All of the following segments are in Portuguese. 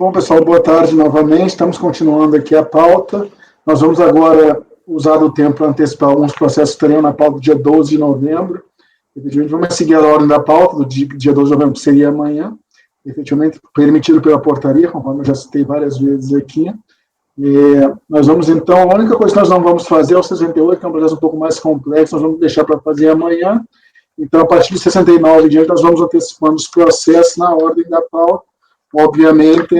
Bom, pessoal, boa tarde novamente. Estamos continuando aqui a pauta. Nós vamos agora usar o tempo para antecipar alguns processos que estariam na pauta dia 12 de novembro. Efetivamente, vamos seguir a ordem da pauta do dia 12 de novembro, que seria amanhã. Efetivamente, permitido pela portaria, conforme eu já citei várias vezes aqui. Nós vamos, então, a única coisa que nós não vamos fazer é o 68, que é um processo um pouco mais complexo, nós vamos deixar para fazer amanhã. Então, a partir de 69 em diante, nós vamos antecipando os processos na ordem da pauta, obviamente,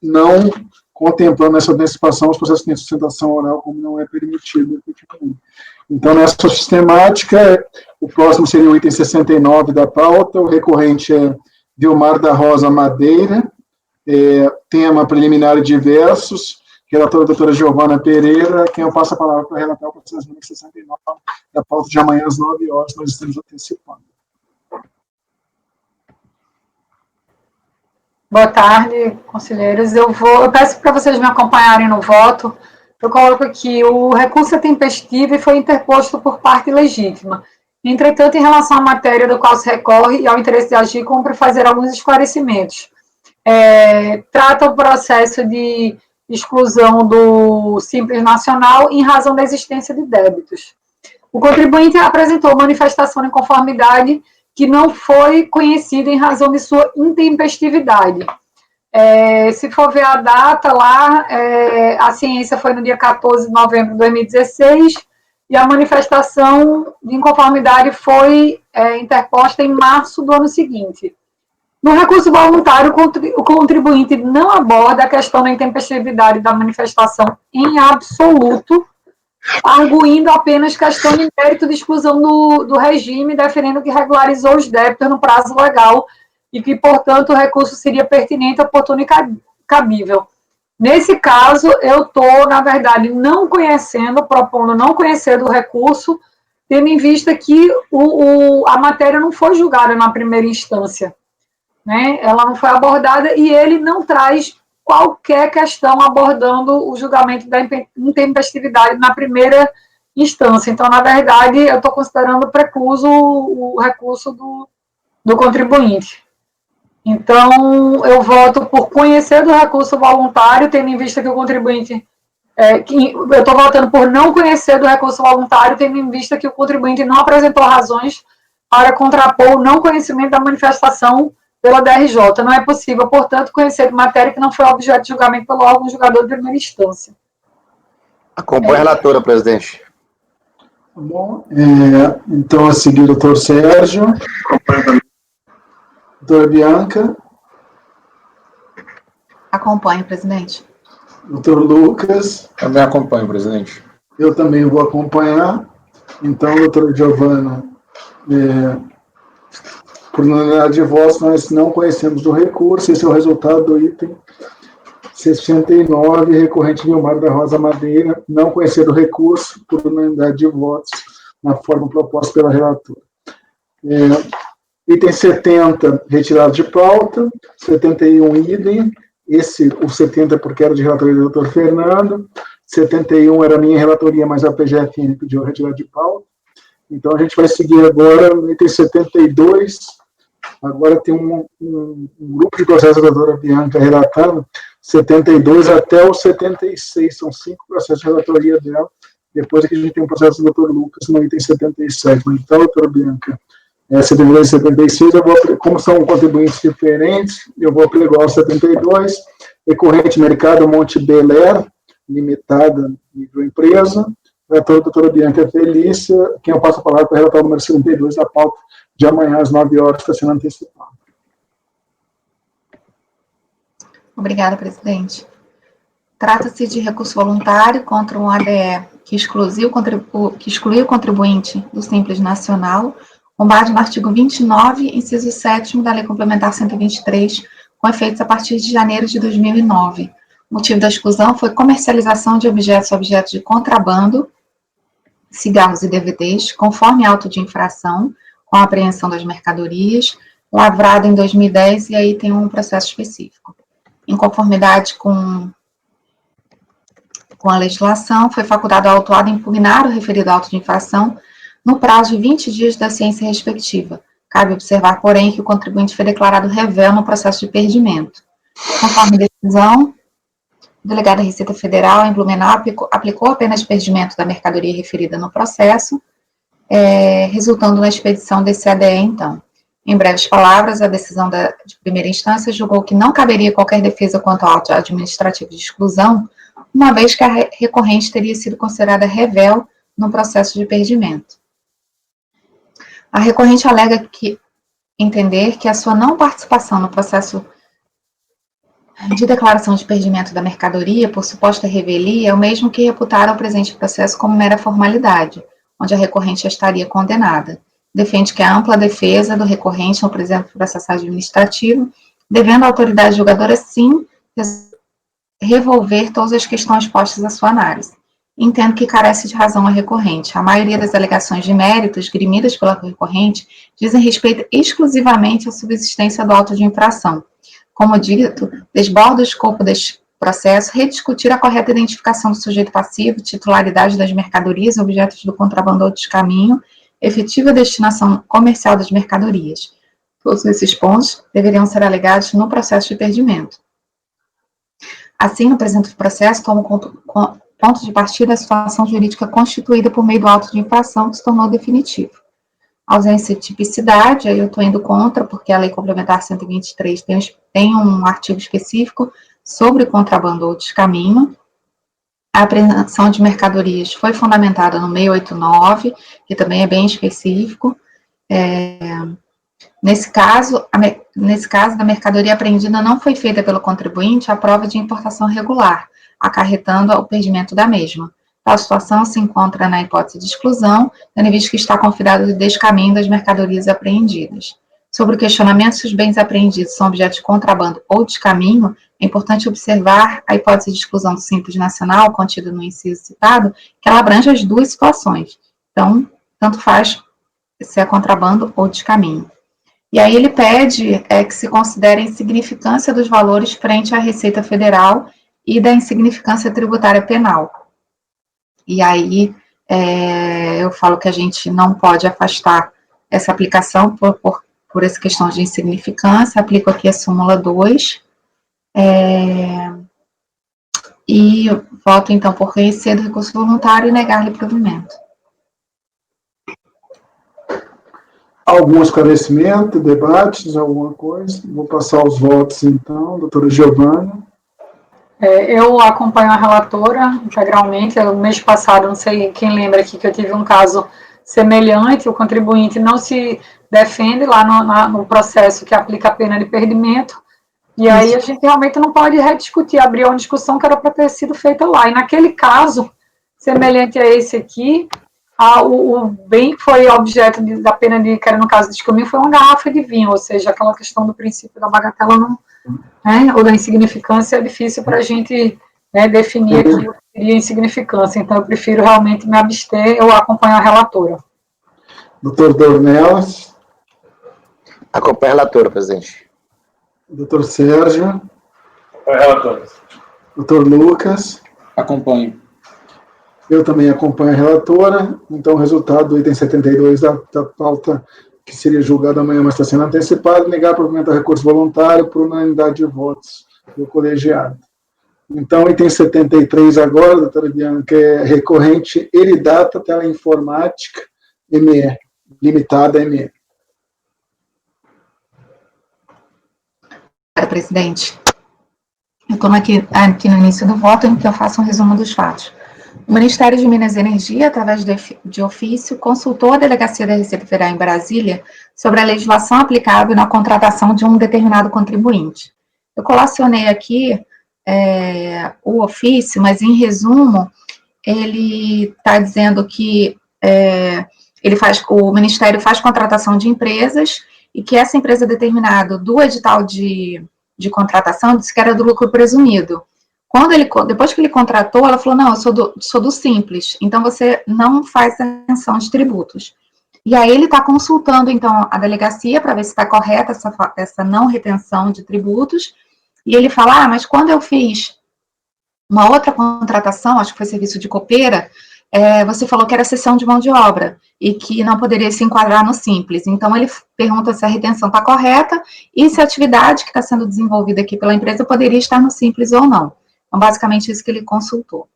não contemplando essa antecipação os processos que têm sustentação oral, como não é permitido, efetivamente. Então, nessa sistemática, o próximo seria o item 69 da pauta, o recorrente é Vilmar da Rosa Madeira, tema preliminar e diversos, relatora a doutora Giovana Pereira, quem eu passo a palavra para relatar o processo número 69 da pauta de amanhã às 9 horas, nós estamos antecipando. Boa tarde, conselheiros. Eu peço para vocês me acompanharem no voto. Eu coloco aqui: o recurso é tempestivo e foi interposto por parte legítima. Entretanto, em relação à matéria do qual se recorre e ao interesse de agir, cumpre fazer alguns esclarecimentos. Trata o processo de exclusão do Simples Nacional em razão da existência de débitos. O contribuinte apresentou manifestação de inconformidade que não foi conhecida em razão de sua intempestividade. Se for ver a data lá, a ciência foi no dia 14 de novembro de 2016 e a manifestação de inconformidade foi interposta em março do ano seguinte. No recurso voluntário, o contribuinte não aborda a questão da intempestividade da manifestação em absoluto, arguindo apenas questão de mérito de exclusão do regime, defendendo que regularizou os débitos no prazo legal e que, portanto, o recurso seria pertinente, oportuno e cabível. Nesse caso, eu estou, na verdade, não conhecendo, propondo não conhecer do recurso, tendo em vista que a matéria não foi julgada na primeira instância, né? Ela não foi abordada e ele não traz qualquer questão abordando o julgamento da intempestividade na primeira instância. Então, na verdade, eu estou considerando precluso o recurso do contribuinte. Então, eu voto por conhecer do recurso voluntário, tendo em vista que o contribuinte... eu estou votando por não conhecer do recurso voluntário, tendo em vista que o contribuinte não apresentou razões para contrapor o não conhecimento da manifestação pela DRJ. Não é possível, portanto, conhecer de matéria que não foi objeto de julgamento pelo órgão julgador de primeira instância. Acompanhe a relatora, presidente. Tá bom. Então, a seguir, doutor Sérgio. Doutora Bianca. Acompanho, presidente. Doutor Lucas. Também acompanho, presidente. Eu também vou acompanhar. Então, doutora Giovana, por unanimidade de votos, nós não conhecemos do recurso. Esse é o resultado do item 69, recorrente Vilmar da Rosa Madeira, não conhecer do recurso, por unanimidade de votos, na forma proposta pela relatora. Item 70, retirado de pauta. 71, idem. O 70 porque era de relatoria do doutor Fernando. 71 era minha relatoria, mas a PGFN pediu retirar de pauta. Então, a gente vai seguir agora no item 72. Agora tem um grupo de processos da doutora Bianca relatando, 72 até o 76, são 5 processos de relatoria dela. Depois aqui a gente tem um processo do doutor Lucas no item 77. Então, doutora Bianca, 72 e 76, como são contribuintes diferentes, eu vou apregoar o 72, recorrente Mercado Monte Beler, limitada, microempresa. Relatora doutora Bianca Felícia, quem eu passo a palavra para relatar o número 72 da pauta de amanhã às 9 horas, está sendo antecipado. Obrigada, presidente. Trata-se de recurso voluntário contra um ADE que excluiu o contribuinte do Simples Nacional, com base no artigo 29, inciso 7º da Lei Complementar 123, com efeitos a partir de janeiro de 2009. O motivo da exclusão foi comercialização de objetos de contrabando, cigarros e DVDs, conforme auto de infração, com a apreensão das mercadorias, lavrado em 2010, e aí tem um processo específico. Em conformidade com a legislação, foi facultado ao autuado impugnar o referido auto de infração no prazo de 20 dias da ciência respectiva. Cabe observar, porém, que o contribuinte foi declarado rével no processo de perdimento. Conforme decisão, o delegado da Receita Federal, em Blumenau, aplicou a pena de perdimento da mercadoria referida no processo, resultando na expedição desse ADE, então. Em breves palavras, a decisão de primeira instância julgou que não caberia qualquer defesa quanto ao auto administrativo de exclusão, uma vez que a recorrente teria sido considerada rével no processo de perdimento. A recorrente alega entender que a sua não participação no processo de declaração de perdimento da mercadoria por suposta revelia é o mesmo que reputar o presente processo como mera formalidade, onde a recorrente estaria condenada. Defende que a ampla defesa do recorrente no presente processo administrativo, devendo a autoridade julgadora, sim, revolver todas as questões postas à sua análise. Entendo que carece de razão a recorrente. A maioria das alegações de mérito esgrimidas pela recorrente dizem respeito exclusivamente à subsistência do auto de infração. Como dito, desborda o escopo deste processo rediscutir a correta identificação do sujeito passivo, titularidade das mercadorias, objetos do contrabando ou descaminho, efetiva destinação comercial das mercadorias. Todos esses pontos deveriam ser alegados no processo de perdimento. Assim, no presente processo, tomo ponto de partida a situação jurídica constituída por meio do auto de infração que se tornou definitivo. A ausência de tipicidade, aí eu estou indo contra, porque a Lei Complementar 123 tem um artigo específico sobre contrabando ou descaminho. A apreensão de mercadorias foi fundamentada no 689, que também é bem específico. Nesse caso, da mercadoria apreendida não foi feita pelo contribuinte a prova de importação regular, acarretando o perdimento da mesma. Tal situação se encontra na hipótese de exclusão, tendo visto que está confirmado o descaminho das mercadorias apreendidas. Sobre o questionamento se os bens apreendidos são objetos de contrabando ou descaminho, é importante observar a hipótese de exclusão do Simples Nacional, contida no inciso citado, que ela abrange as duas situações. Então, tanto faz se é contrabando ou descaminho. E aí ele pede que se considere a insignificância dos valores frente à Receita Federal e da insignificância tributária penal. E aí eu falo que a gente não pode afastar essa aplicação por essa questão de insignificância. Aplico aqui a súmula 2. E voto, então, por reconhecer do recurso voluntário e negar-lhe provimento. Algum esclarecimento, debates, alguma coisa? Vou passar os votos, então. Doutora Giovana. Eu acompanho a relatora integralmente. No mês passado, não sei quem lembra aqui, que eu tive um caso semelhante, o contribuinte não se defende lá no processo que aplica a pena de perdimento, e aí a gente realmente não pode rediscutir, abrir uma discussão que era para ter sido feita lá. E naquele caso, semelhante a esse aqui, o bem que foi objeto da pena que era no caso de descaminho, foi uma garrafa de vinho, ou seja, aquela questão do princípio da bagatela não, ou da insignificância é difícil para a gente definir aqui o que seria insignificância. Então, eu prefiro realmente me abster, eu acompanho a relatora. Doutor Dornelas. Acompanho a relatora, presidente. Doutor Sérgio. Acompanho a relatora. Doutor Lucas. Acompanho. Eu também acompanho a relatora. Então, o resultado do item 72 da pauta que seria julgado amanhã, mas está sendo antecipado, negar provimento ao recurso voluntário por unanimidade de votos do colegiado. Então, item 73 agora, doutora Diana, que é recorrente Eridata Teleinformática ME, limitada ME. Presidente, eu estou aqui no início do voto, em que eu faço um resumo dos fatos. O Ministério de Minas e Energia, através de ofício, consultou a Delegacia da Receita Federal em Brasília sobre a legislação aplicável na contratação de um determinado contribuinte. Eu colacionei aqui o ofício, mas, em resumo, ele está dizendo que o Ministério faz contratação de empresas e que essa empresa determinada do edital de contratação disse que era do lucro presumido. Depois que ele contratou, ela falou, não, eu sou do Simples, então você não faz isenção de tributos. E aí ele está consultando, então, a delegacia para ver se está correta essa não retenção de tributos, e ele fala, mas quando eu fiz uma outra contratação, acho que foi serviço de copeira, você falou que era cessão de mão de obra e que não poderia se enquadrar no Simples. Então, ele pergunta se a retenção está correta e se a atividade que está sendo desenvolvida aqui pela empresa poderia estar no Simples ou não. Então, basicamente, isso que ele consultou.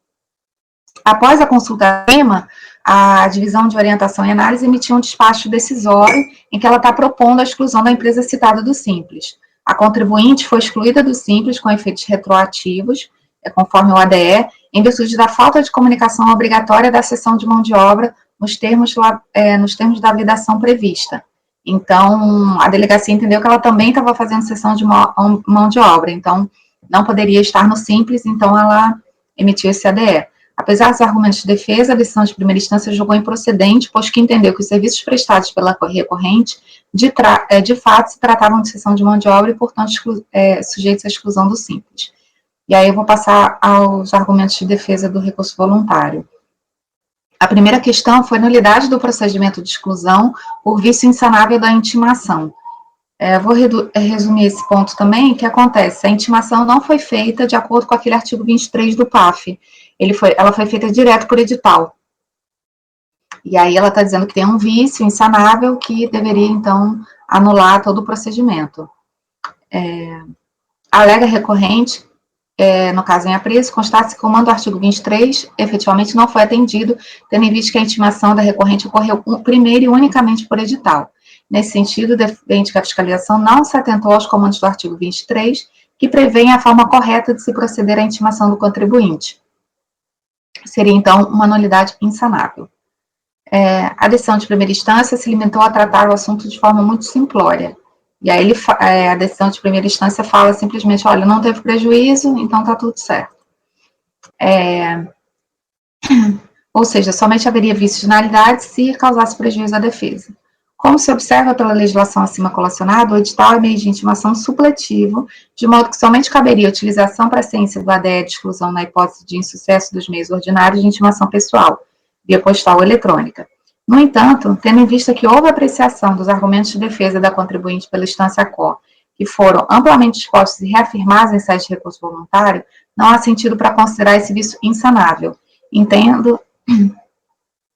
Após a consulta tema, a Divisão de Orientação e Análise emitiu um despacho decisório em que ela está propondo a exclusão da empresa citada do Simples. A contribuinte foi excluída do Simples com efeitos retroativos, conforme o ADE, em virtude da falta de comunicação obrigatória da cessão de mão de obra nos termos da vedação prevista. Então, a delegacia entendeu que ela também estava fazendo cessão de mão de obra, então não poderia estar no Simples, então ela emitiu esse ADE. Apesar dos argumentos de defesa, a decisão de primeira instância julgou improcedente, pois que entendeu que os serviços prestados pela recorrente, de fato, se tratavam de cessão de mão de obra e, portanto, sujeitos à exclusão do Simples. E aí eu vou passar aos argumentos de defesa do recurso voluntário. A primeira questão foi a nulidade do procedimento de exclusão por vício insanável da intimação. Vou resumir esse ponto também. O que acontece? A intimação não foi feita de acordo com aquele artigo 23 do PAF. Ela foi feita direto por edital. E aí ela está dizendo que tem um vício insanável que deveria, então, anular todo o procedimento. Alega recorrente, no caso em apreço, constate-se que o mando do artigo 23 efetivamente não foi atendido, tendo em vista que a intimação da recorrente ocorreu primeiro e unicamente por edital. Nesse sentido, defende que a fiscalização não se atentou aos comandos do artigo 23, que prevêem a forma correta de se proceder à intimação do contribuinte. Seria, então, uma nulidade insanável. A decisão de primeira instância se limitou a tratar o assunto de forma muito simplória. E aí a decisão de primeira instância fala simplesmente, olha, não teve prejuízo, então está tudo certo. Ou seja, somente haveria vício de nulidade se causasse prejuízo à defesa. Como se observa pela legislação acima colacionada, o edital é meio de intimação supletivo, de modo que somente caberia a utilização para a ciência do ADE de exclusão na hipótese de insucesso dos meios ordinários de intimação pessoal, via postal ou eletrônica. No entanto, tendo em vista que houve apreciação dos argumentos de defesa da contribuinte pela instância COR, que foram amplamente expostos e reafirmados em sede de recurso voluntário, não há sentido para considerar esse vício insanável. Entendo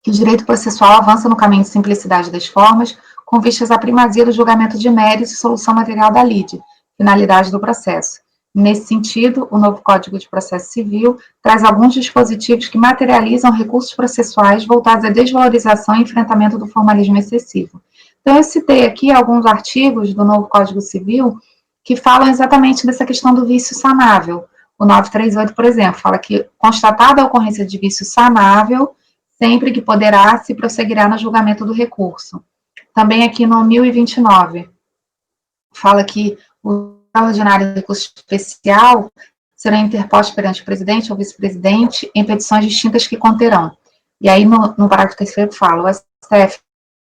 que o direito processual avança no caminho de simplicidade das formas, com vistas à primazia do julgamento de méritos e solução material da lide, finalidade do processo. Nesse sentido, o novo Código de Processo Civil traz alguns dispositivos que materializam recursos processuais voltados à desvalorização e enfrentamento do formalismo excessivo. Então, eu citei aqui alguns artigos do novo Código Civil que falam exatamente dessa questão do vício sanável. O 938, por exemplo, fala que, constatada a ocorrência de vício sanável, sempre que poderá, se prosseguirá no julgamento do recurso. Também aqui no 1029, fala que o ordinário de recurso especial será interposto perante o presidente ou vice-presidente em petições distintas que conterão. E aí, no parágrafo terceiro, fala, o STF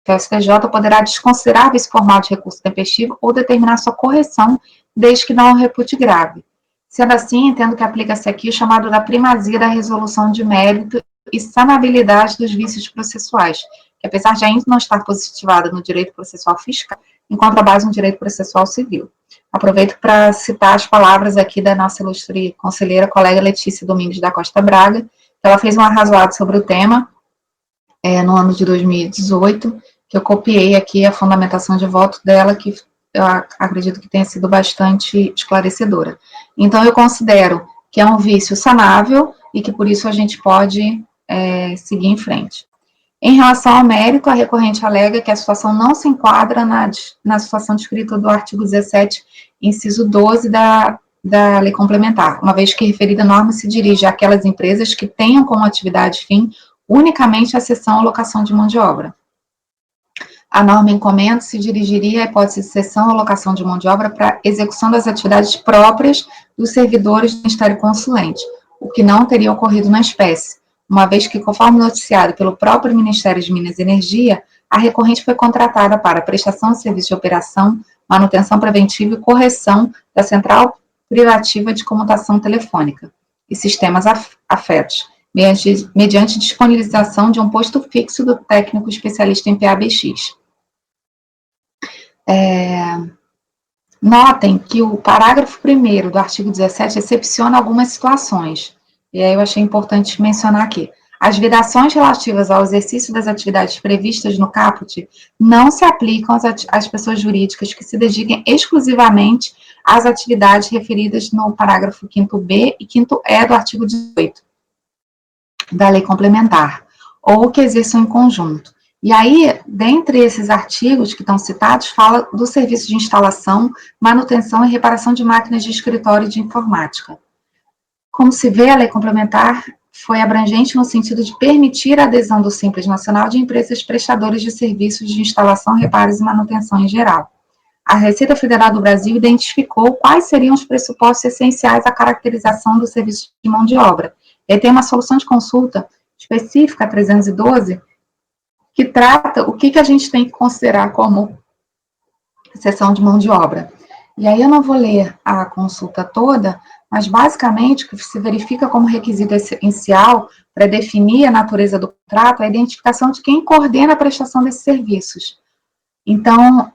e o STJ poderá desconsiderar vício formal de recurso tempestivo ou determinar sua correção, desde que não o repute grave. Sendo assim, entendo que aplica-se aqui o chamado da primazia da resolução de mérito e sanabilidade dos vícios processuais, que apesar de ainda não estar positivada no direito processual fiscal, encontra base no direito processual civil. Aproveito para citar as palavras aqui da nossa ilustre conselheira, colega Letícia Domingues da Costa Braga, que ela fez um arrazoado sobre o tema no ano de 2018, que eu copiei aqui a fundamentação de voto dela, que eu acredito que tenha sido bastante esclarecedora. Então, eu considero que é um vício sanável e que, por isso, a gente pode seguir em frente. Em relação ao mérito, a recorrente alega que a situação não se enquadra na situação descrita do artigo 17, inciso 12 da lei complementar, uma vez que a referida norma se dirige àquelas empresas que tenham como atividade fim unicamente a cessão ou locação de mão de obra. A norma encomenda se dirigiria à hipótese de cessão ou locação de mão de obra para execução das atividades próprias dos servidores do Ministério Consulente, o que não teria ocorrido na espécie, uma vez que, conforme noticiado pelo próprio Ministério de Minas e Energia, a recorrente foi contratada para prestação de serviço de operação, manutenção preventiva e correção da central privativa de comutação telefônica e sistemas afetos, mediante disponibilização de um posto fixo do técnico especialista em PABX. Notem que o parágrafo 1º do artigo 17 excepciona algumas situações, e aí eu achei importante mencionar aqui. As vedações relativas ao exercício das atividades previstas no caput não se aplicam às pessoas jurídicas que se dediquem exclusivamente às atividades referidas no parágrafo 5º-B e 5º-E do artigo 18 da lei complementar, ou que exerçam em conjunto. E aí, dentre esses artigos que estão citados, fala do serviço de instalação, manutenção e reparação de máquinas de escritório e de informática. Como se vê, a lei complementar foi abrangente no sentido de permitir a adesão do Simples Nacional de empresas prestadoras de serviços de instalação, reparos e manutenção em geral. A Receita Federal do Brasil identificou quais seriam os pressupostos essenciais à caracterização do serviço de mão de obra. E tem uma solução de consulta específica, 312, que trata o que a gente tem que considerar como seção de mão de obra. E aí eu não vou ler a consulta toda, mas basicamente o que se verifica como requisito essencial para definir a natureza do contrato é a identificação de quem coordena a prestação desses serviços. Então,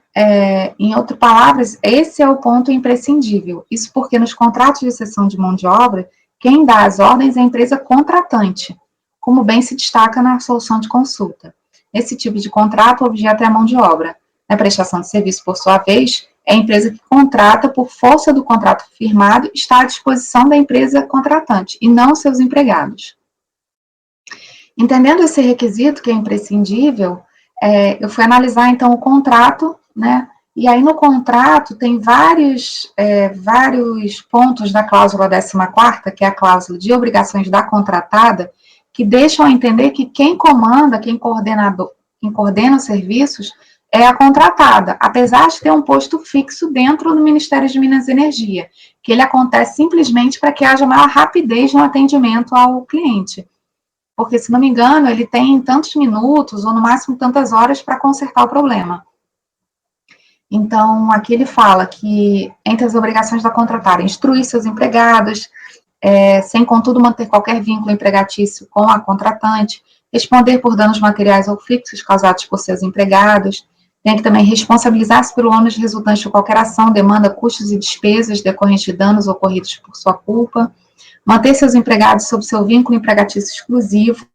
em outras palavras, esse é o ponto imprescindível. Isso porque nos contratos de cessão de mão de obra, quem dá as ordens é a empresa contratante, como bem se destaca na solução de consulta. Esse tipo de contrato, o objeto é a mão de obra. Na prestação de serviço, por sua vez, é a empresa que contrata, por força do contrato firmado, está à disposição da empresa contratante, e não seus empregados. Entendendo esse requisito, que é imprescindível, eu fui analisar, então, o contrato, né? E aí, no contrato, tem vários pontos da cláusula 14ª, que é a cláusula de obrigações da contratada, que deixam a entender que quem comanda, quem coordena os serviços, é a contratada, apesar de ter um posto fixo dentro do Ministério de Minas e Energia, que ele acontece simplesmente para que haja maior rapidez no atendimento ao cliente. Porque, se não me engano, ele tem tantos minutos, ou no máximo tantas horas, para consertar o problema. Então, aqui ele fala que, entre as obrigações da contratada, instruir seus empregados, sem, contudo, manter qualquer vínculo empregatício com a contratante, responder por danos materiais ou fixos causados por seus empregados, tem que também responsabilizar-se pelo ônus resultante de qualquer ação, demanda, custos e despesas decorrentes de danos ocorridos por sua culpa, manter seus empregados sob seu vínculo empregatício exclusivo,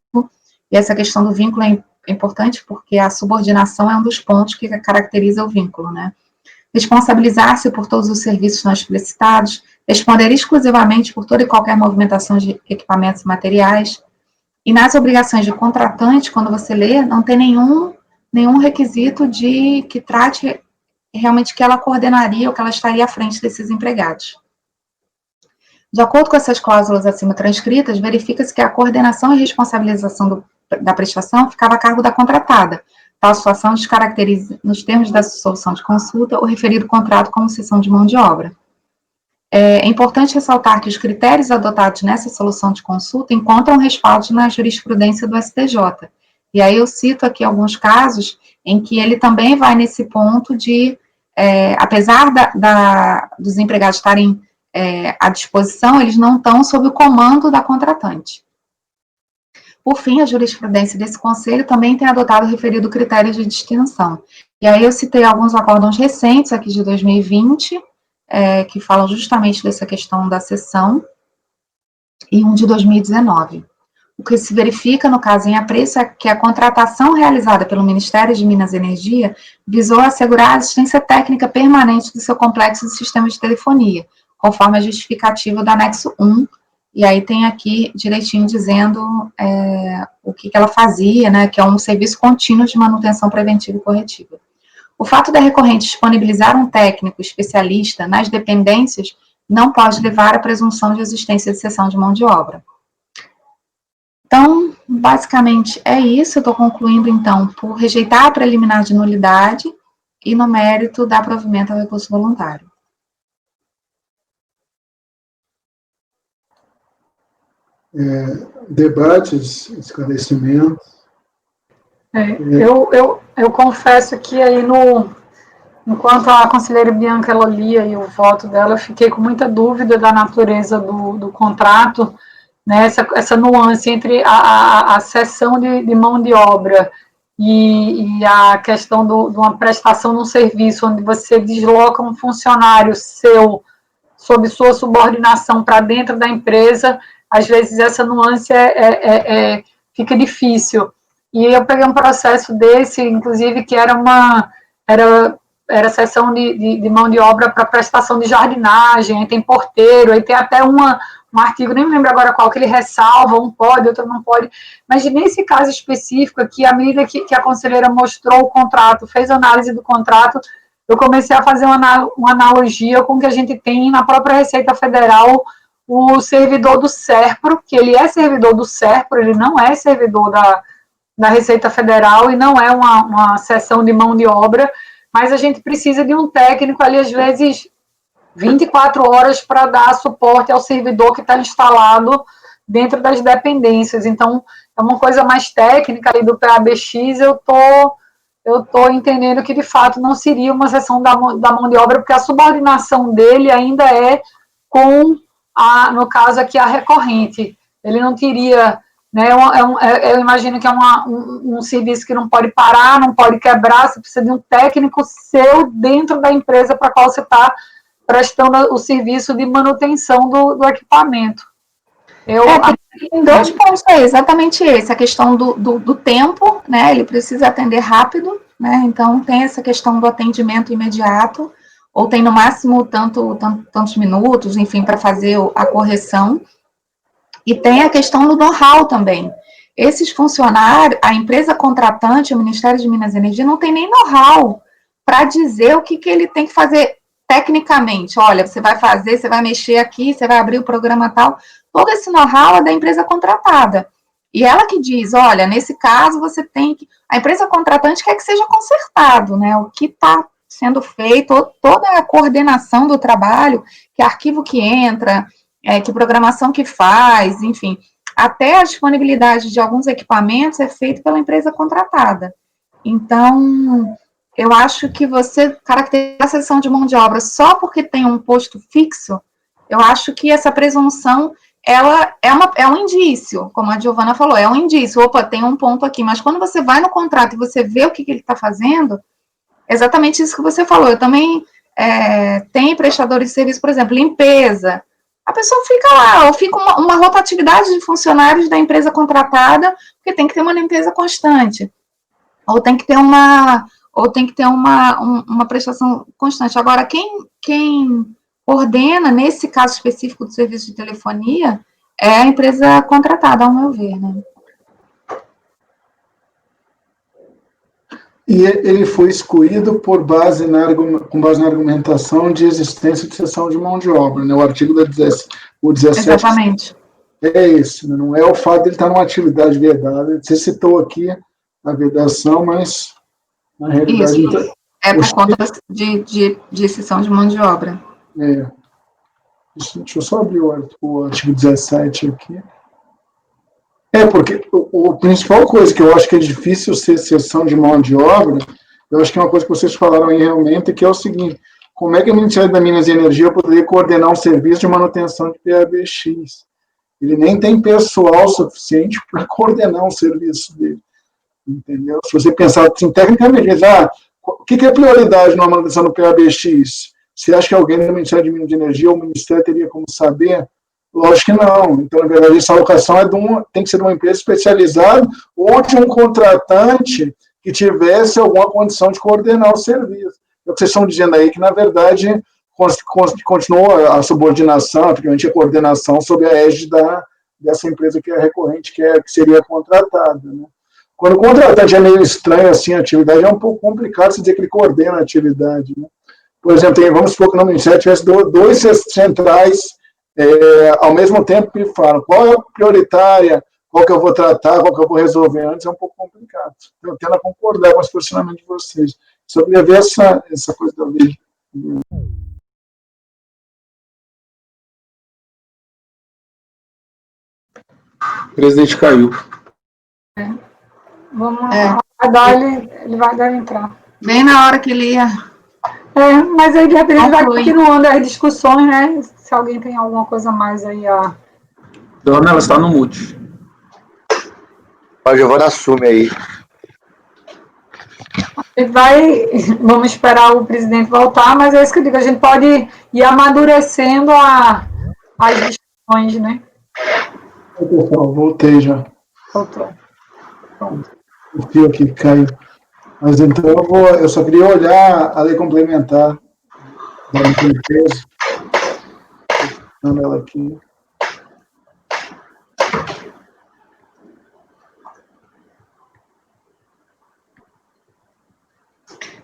e essa questão do vínculo é importante porque a subordinação é um dos pontos que caracteriza o vínculo, né? Responsabilizar-se por todos os serviços não explicitados, responder exclusivamente por toda e qualquer movimentação de equipamentos e materiais, e nas obrigações de contratante, quando você lê, não tem nenhum requisito de que trate realmente que ela coordenaria ou que ela estaria à frente desses empregados. De acordo com essas cláusulas acima transcritas, verifica-se que a coordenação e responsabilização da prestação ficava a cargo da contratada. Tal situação descaracteriza, nos termos da solução de consulta, o referido contrato como cessão de mão de obra. É importante ressaltar que os critérios adotados nessa solução de consulta encontram respaldo na jurisprudência do STJ. E aí eu cito aqui alguns casos em que ele também vai nesse ponto de, apesar dos empregados estarem à disposição, eles não estão sob o comando da contratante. Por fim, a jurisprudência desse conselho também tem adotado o referido critério de distinção. E aí eu citei alguns acórdãos recentes, aqui de 2020, que falam justamente dessa questão da cessão, e um de 2019. O que se verifica, no caso em apreço, é que a contratação realizada pelo Ministério de Minas e Energia visou assegurar a assistência técnica permanente do seu complexo de sistema de telefonia, conforme a justificativa do anexo 1, e aí tem aqui direitinho dizendo o que ela fazia, né, que é um serviço contínuo de manutenção preventiva e corretiva. O fato da recorrente disponibilizar um técnico especialista nas dependências não pode levar à presunção de existência de cessão de mão de obra. Então, basicamente é isso. Eu estou concluindo, então, por rejeitar a preliminar de nulidade e, no mérito, dar provimento ao recurso voluntário. Debates, esclarecimentos. Eu confesso que aí enquanto a conselheira Bianca ela lia aí o voto dela, eu fiquei com muita dúvida da natureza do contrato, né, essa nuance entre a cessão de mão de obra e a questão de uma prestação de um serviço onde você desloca um funcionário seu sob sua subordinação para dentro da empresa. Às vezes essa nuance fica difícil. E eu peguei um processo desse, inclusive, que era sessão de mão de obra para prestação de jardinagem, aí tem porteiro, aí tem até um artigo, nem me lembro agora qual, que ele ressalva, um pode, outro não pode, mas nesse caso específico aqui, à medida que a conselheira mostrou o contrato, fez análise do contrato, eu comecei a fazer uma analogia com o que a gente tem na própria Receita Federal, o servidor do SERPRO, que ele é servidor do SERPRO, ele não é servidor da Receita Federal e não é uma seção de mão de obra, mas a gente precisa de um técnico ali, às vezes, 24 horas para dar suporte ao servidor que está instalado dentro das dependências. Então, é uma coisa mais técnica ali do PABX, eu tô entendendo que, de fato, não seria uma seção da mão de obra, porque a subordinação dele ainda é com, no caso aqui, a recorrente. Ele não teria... Né, eu imagino que é um serviço que não pode parar, não pode quebrar, você precisa de um técnico seu dentro da empresa para a qual você está prestando o serviço de manutenção do equipamento. Tem 2 pontos aí, exatamente esse, a questão do tempo, né, ele precisa atender rápido, né, então tem essa questão do atendimento imediato, ou tem no máximo tantos minutos, enfim, para fazer a correção. E tem a questão do know-how também. Esses funcionários, a empresa contratante, o Ministério de Minas e Energia, não tem nem know-how para dizer o que ele tem que fazer tecnicamente. Olha, você vai fazer, você vai mexer aqui, você vai abrir o programa tal. Todo esse know-how é da empresa contratada. E ela que diz, olha, nesse caso você tem que... A empresa contratante quer que seja consertado, né? O que está sendo feito, toda a coordenação do trabalho, que arquivo que entra... que programação que faz, enfim, até a disponibilidade de alguns equipamentos é feito pela empresa contratada. Então, eu acho que você caracterizar a seção de mão de obra só porque tem um posto fixo, eu acho que essa presunção, ela é um indício, como a Giovana falou, é um indício, opa, tem um ponto aqui, mas quando você vai no contrato e você vê o que ele está fazendo, é exatamente isso que você falou. Eu também tenho prestadores de serviço, por exemplo, limpeza, a pessoa fica lá, ou fica uma rotatividade de funcionários da empresa contratada, porque tem que ter uma limpeza constante, ou tem que ter uma prestação constante. Agora, quem ordena, nesse caso específico do serviço de telefonia, é a empresa contratada, ao meu ver, né? E ele foi excluído com base na argumentação de existência de seção de mão de obra, né? O artigo da 17. Exatamente. É esse, né? Não é o fato de ele estar numa atividade vedada. Você citou aqui a vedação, mas na realidade... Isso, por conta de seção de mão de obra. Deixa eu só abrir o artigo 17 aqui. Porque a principal coisa que eu acho que é difícil ser seção de mão de obra, eu acho que é uma coisa que vocês falaram aí realmente, que é o seguinte: como é que o Ministério da Minas e Energia poderia coordenar um serviço de manutenção de PABX? Ele nem tem pessoal suficiente para coordenar um serviço dele, entendeu? Se você pensar assim, tecnicamente, o que é prioridade na manutenção do PABX? Você acha que alguém do Ministério de Minas e Energia ou o Ministério teria como saber? Lógico que não. Então, na verdade, essa alocação tem que ser de uma empresa especializada ou de um contratante que tivesse alguma condição de coordenar o serviço. É o que vocês estão dizendo aí, que, na verdade, continua a subordinação, praticamente a coordenação sob a égide dessa empresa que é recorrente, que seria contratada, né? Quando o contratante é meio estranho, assim, a atividade é um pouco complicado se dizer que ele coordena a atividade, né? Por exemplo, vamos supor que no Ministério tivesse 2 centrais ao mesmo tempo que falam qual é a prioritária, qual que eu vou tratar, qual que eu vou resolver antes, é um pouco complicado. Eu tendo a concordar com esse posicionamento de vocês. Só queria ver essa coisa da lei. O presidente caiu. Vamos lá. Ele deve entrar. Bem na hora que ele ia... mas aí de repente ele vai continuando as discussões, né? Se alguém tem alguma coisa mais aí a... Dona, ela está no mute. A Giovana assume aí. Vamos esperar o presidente voltar, mas é isso que eu digo, a gente pode ir amadurecendo as discussões, né? Pessoal, voltei já. Voltou. O fio aqui caiu. Mas então eu só queria olhar a lei complementar da empresa. Estou ela aqui.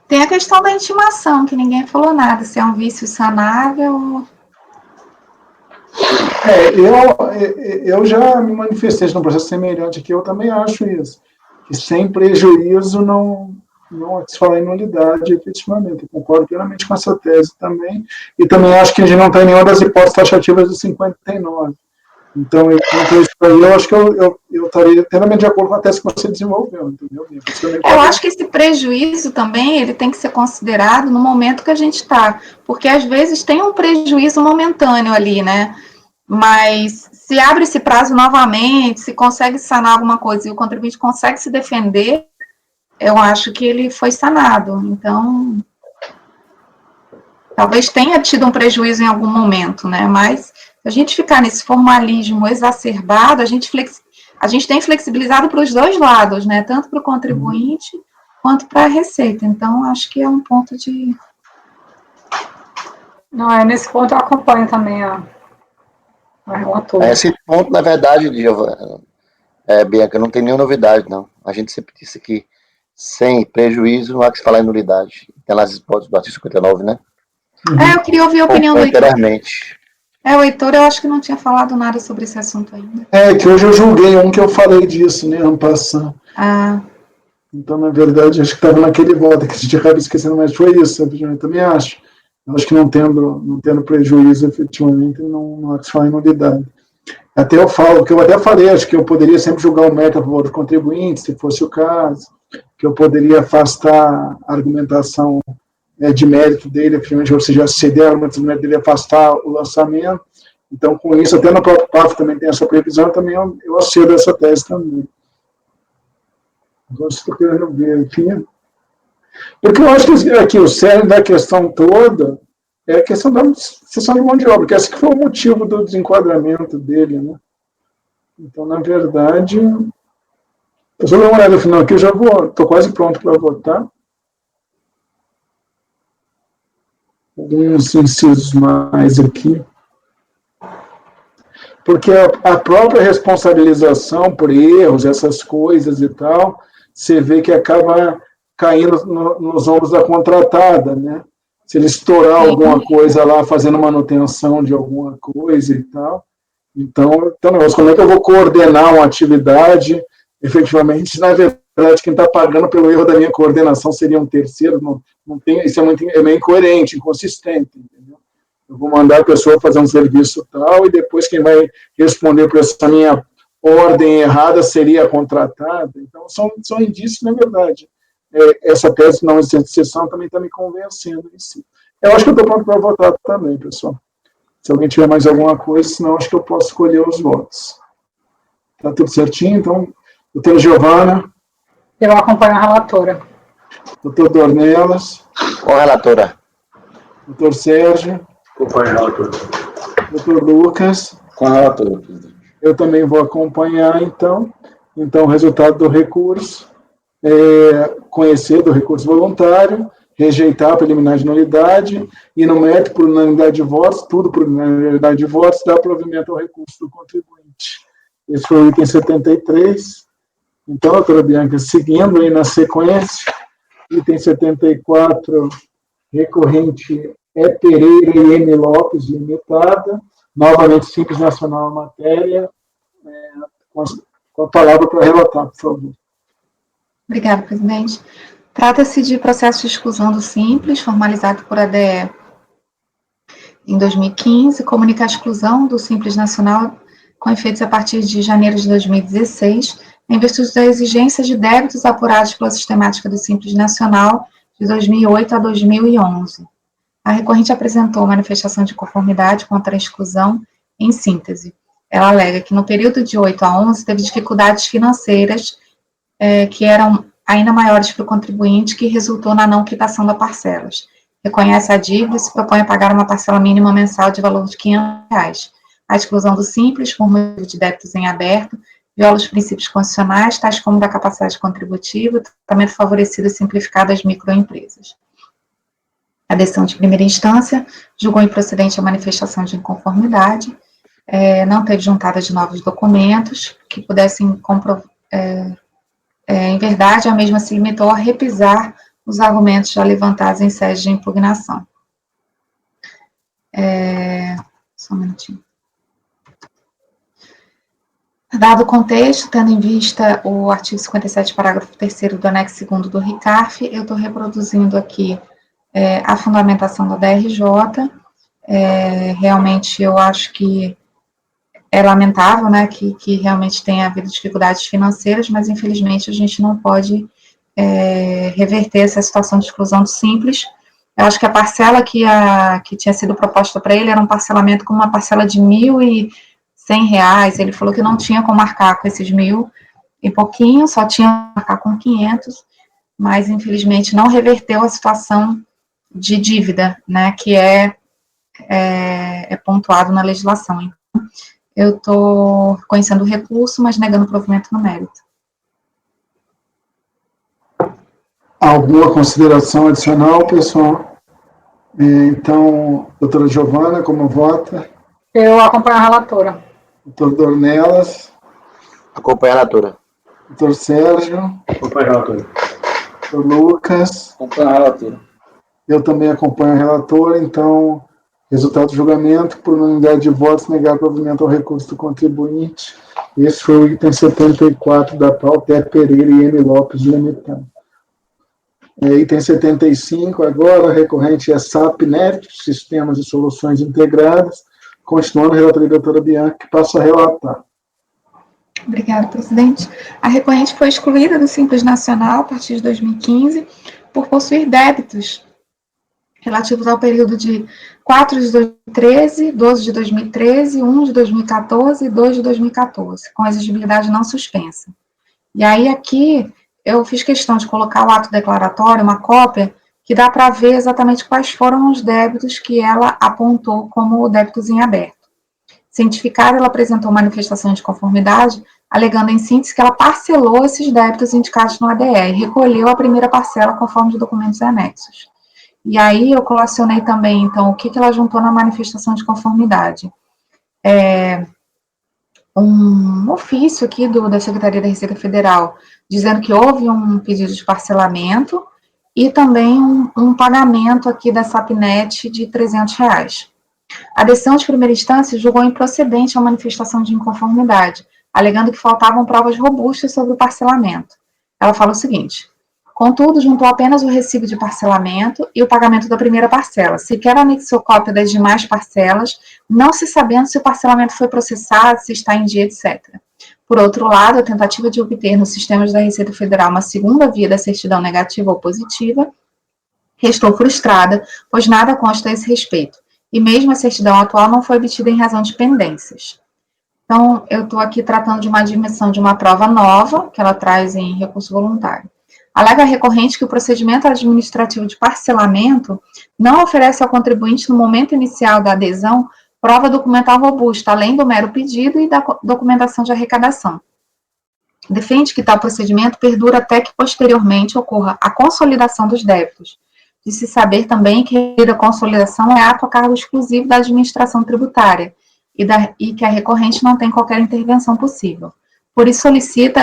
Tem a questão da intimação, que ninguém falou nada, se é um vício sanável ou... Eu já me manifestei num processo semelhante aqui, eu também acho isso, que sem prejuízo não se fala em nulidade, efetivamente. Eu concordo plenamente com essa tese também, e também acho que a gente não tem nenhuma das hipóteses taxativas de 59. Então, eu acho que eu estaria inteiramente de acordo com a tese que você desenvolveu, entendeu? Eu acho que esse prejuízo também, ele tem que ser considerado no momento que a gente está, porque às vezes tem um prejuízo momentâneo ali, né? Mas se abre esse prazo novamente, se consegue sanar alguma coisa e o contribuinte consegue se defender, eu acho que ele foi sanado. Então, talvez tenha tido um prejuízo em algum momento, né? Mas se a gente ficar nesse formalismo exacerbado, a gente tem flexibilizado para os dois lados, né? Tanto para o contribuinte quanto para a Receita. Então, acho que é um ponto de... Não, nesse ponto eu acompanho também a relatora. Esse ponto, na verdade, Bianca, não tem nenhuma novidade, não. A gente sempre disse que sem prejuízo não há que se falar em nulidade. Tem lá as hipóteses do artigo 59, né? Eu queria ouvir a opinião do Heitor. Inteiramente. O Heitor, eu acho que não tinha falado nada sobre esse assunto ainda. Que hoje eu julguei que eu falei disso, né, ano passado. Então, na verdade, acho que estava naquele voto que a gente acaba esquecendo, mas foi isso, eu também acho. Eu acho que não tendo prejuízo, efetivamente, não há que se falar em nulidade. Até eu falo, que eu até falei, acho que eu poderia sempre julgar o mérito a favor do contribuinte, se fosse o caso, que eu poderia afastar a argumentação de mérito dele, efetivamente, ou seja, ceder a argumentação de mérito dele, afastar o lançamento. Então, com isso, até no próprio PAF também tem essa previsão, também eu acedo essa tese também. Agora, estou querendo ver aqui. Porque eu acho que aqui o cerne da questão toda é a questão da cessão de mão de obra, que esse que foi o motivo do desenquadramento dele, né? Então, na verdade, eu só dou uma olhada no final aqui, eu já estou quase pronto para votar. Alguns incisos mais aqui. Porque a própria responsabilização por erros, essas coisas e tal, você vê que acaba caindo nos ombros da contratada, né? Se ele estourar alguma coisa lá, fazendo manutenção de alguma coisa e tal. Então como é que eu vou coordenar uma atividade, efetivamente, na verdade, quem está pagando pelo erro da minha coordenação seria um terceiro, não tem, isso é meio incoerente, inconsistente, entendeu? Eu vou mandar a pessoa fazer um serviço tal, e depois quem vai responder por essa minha ordem errada seria a contratada. Então, são indícios, na verdade. Essa tese de não existência de exceção também está me convencendo em si. Eu acho que eu estou pronto para votar também, pessoal. Se alguém tiver mais alguma coisa, senão acho que eu posso escolher os votos. Está tudo certinho? Então, doutora Giovana. Eu acompanho a relatora. Doutor Dornelas. Com a relatora. Doutor Sérgio. Acompanho a relatora. Doutor Lucas. Com a relatora, presidente. Eu também vou acompanhar, então. Então, o resultado do recurso conhecer do recurso voluntário, rejeitar a preliminar de nulidade, e no mérito por unanimidade de votos, tudo por unanimidade de votos, dá provimento ao recurso do contribuinte. Esse foi o item 73. Então, doutora Bianca, seguindo aí na sequência, item 74, recorrente Pereira e M. Lopes, limitada, novamente Simples Nacional a matéria, com a palavra para relatar, por favor. Obrigada, presidente. Trata-se de processo de exclusão do Simples, formalizado por ADE em 2015, comunica a exclusão do Simples Nacional com efeitos a partir de janeiro de 2016, em virtude da exigência de débitos apurados pela sistemática do Simples Nacional de 2008 a 2011. A recorrente apresentou manifestação de conformidade contra a exclusão em síntese. Ela alega que no período de 8 a 11 teve dificuldades financeiras que eram ainda maiores para o contribuinte, que resultou na não quitação das parcelas. Reconhece a dívida e se propõe a pagar uma parcela mínima mensal de valor de R$ 500. A exclusão do Simples, por motivo de débitos em aberto, viola os princípios constitucionais, tais como da capacidade contributiva, tratamento favorecido e simplificado às microempresas. A decisão de primeira instância julgou improcedente a manifestação de inconformidade, não teve juntada de novos documentos que pudessem comprovar. Em verdade, a mesma se limitou a repisar os argumentos já levantados em sede de impugnação. Só um minutinho. Dado o contexto, tendo em vista o artigo 57, parágrafo 3º do anexo 2º do RICARF, eu estou reproduzindo aqui a fundamentação da DRJ. Realmente, eu acho que é lamentável, né, que realmente tenha havido dificuldades financeiras, mas, infelizmente, a gente não pode reverter essa situação de exclusão do Simples. Eu acho que a parcela que tinha sido proposta para ele era um parcelamento com uma parcela de R$1.100. Ele falou que não tinha como marcar com esses 1.000 e pouquinho, só tinha como marcar com 500, mas, infelizmente, não reverteu a situação de dívida, né, que é pontuado na legislação. Então, eu estou reconhecendo o recurso, mas negando o provimento no mérito. Alguma consideração adicional, pessoal? Então, doutora Giovana, como vota? Eu acompanho a relatora. Doutor Dornelas? Acompanha a relatora. Doutor Sérgio? Acompanha a relatora. Doutor Lucas? Acompanha a relatora. Eu também acompanho a relatora, então, resultado do julgamento, por unanimidade de votos, negar provimento ao recurso do contribuinte. Esse foi o item 74 da pauta, Pereira e M. Lopes, limitado. Item 75, agora, recorrente é SAPnet, Sistemas e Soluções Integradas. Continuando, a relatora doutora Bianca, que passa a relatar. Obrigada, presidente. A recorrente foi excluída do Simples Nacional a partir de 2015 por possuir débitos relativos ao período de 4 de 2013, 12 de 2013, 1 de 2014 e 2 de 2014, com exigibilidade não suspensa. E aí, aqui, eu fiz questão de colocar o ato declaratório, uma cópia, que dá para ver exatamente quais foram os débitos que ela apontou como débitos em aberto. Cientificada, ela apresentou manifestação de conformidade, alegando em síntese que ela parcelou esses débitos indicados no ADE e recolheu a primeira parcela conforme os documentos anexos. E aí eu colacionei também, então, o que ela juntou na manifestação de conformidade. Um ofício aqui da Secretaria da Receita Federal, dizendo que houve um pedido de parcelamento e também um pagamento aqui da SAPnet de R$300. A decisão de primeira instância julgou improcedente a manifestação de inconformidade, alegando que faltavam provas robustas sobre o parcelamento. Ela fala o seguinte: contudo, juntou apenas o recibo de parcelamento e o pagamento da primeira parcela, sequer anexou cópia das demais parcelas, não se sabendo se o parcelamento foi processado, se está em dia, etc. Por outro lado, a tentativa de obter nos sistemas da Receita Federal uma segunda via da certidão negativa ou positiva restou frustrada, pois nada consta a esse respeito, e mesmo a certidão atual não foi obtida em razão de pendências. Então, eu estou aqui tratando de uma admissão de uma prova nova, que ela traz em recurso voluntário. Alega a recorrente que o procedimento administrativo de parcelamento não oferece ao contribuinte, no momento inicial da adesão, prova documental robusta, além do mero pedido e da documentação de arrecadação. Defende que tal procedimento perdura até que, posteriormente, ocorra a consolidação dos débitos. De se saber também que a consolidação é ato a cargo exclusivo da administração tributária e que a recorrente não tem qualquer intervenção possível. Por isso, solicita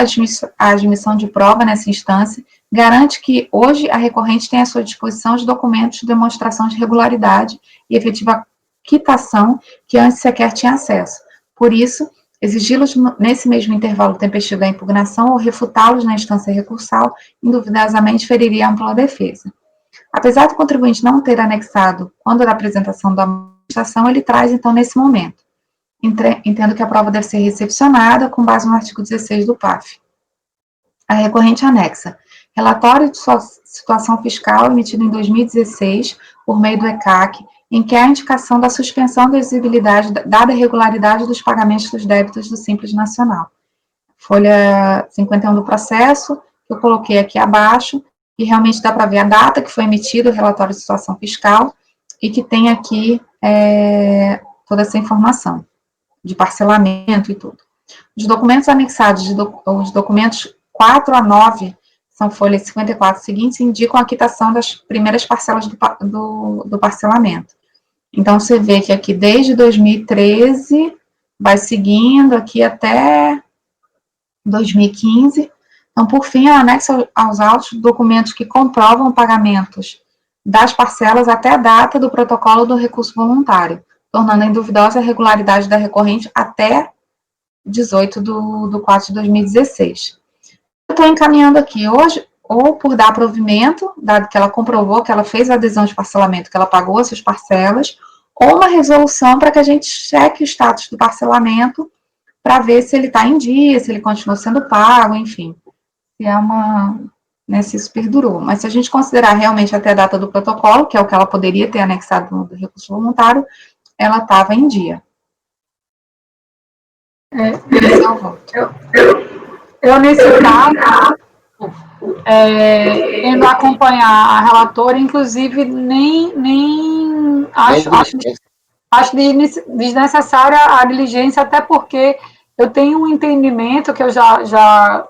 a admissão de prova nessa instância, garante que hoje a recorrente tem à sua disposição os documentos de demonstração de regularidade e efetiva quitação que antes sequer tinha acesso. Por isso, exigi-los nesse mesmo intervalo tempestivo da impugnação ou refutá-los na instância recursal, induvidosamente feriria a ampla defesa. Apesar do contribuinte não ter anexado quando da apresentação da manifestação, ele traz, então, nesse momento. Entendo que a prova deve ser recepcionada com base no artigo 16 do PAF. A recorrente anexa relatório de sua situação fiscal emitido em 2016 por meio do ECAC, em que há indicação da suspensão da exigibilidade dada a irregularidade dos pagamentos dos débitos do Simples Nacional. Folha 51 do processo, que eu coloquei aqui abaixo, e realmente dá para ver a data que foi emitido o relatório de situação fiscal e que tem aqui toda essa informação de parcelamento e tudo. Os documentos anexados, os documentos 4 a 9, são folhas 54 seguintes, indicam a quitação das primeiras parcelas do parcelamento. Então, você vê que aqui desde 2013, vai seguindo aqui até 2015. Então, por fim, anexa aos autos documentos que comprovam pagamentos das parcelas até a data do protocolo do recurso voluntário, tornando em duvidosa a regularidade da recorrente até 18 de 4 de 2016. Eu estou encaminhando aqui hoje, ou por dar provimento, dado que ela comprovou que ela fez a adesão de parcelamento, que ela pagou as suas parcelas, ou uma resolução para que a gente cheque o status do parcelamento, para ver se ele está em dia, se ele continua sendo pago, enfim. Se é se isso perdurou. Mas se a gente considerar realmente até a data do protocolo, que é o que ela poderia ter anexado no recurso voluntário, ela estava em dia. Eu nesse caso, indo acompanhar a relatora, inclusive, nem acho desnecessária a diligência, até porque eu tenho um entendimento que eu já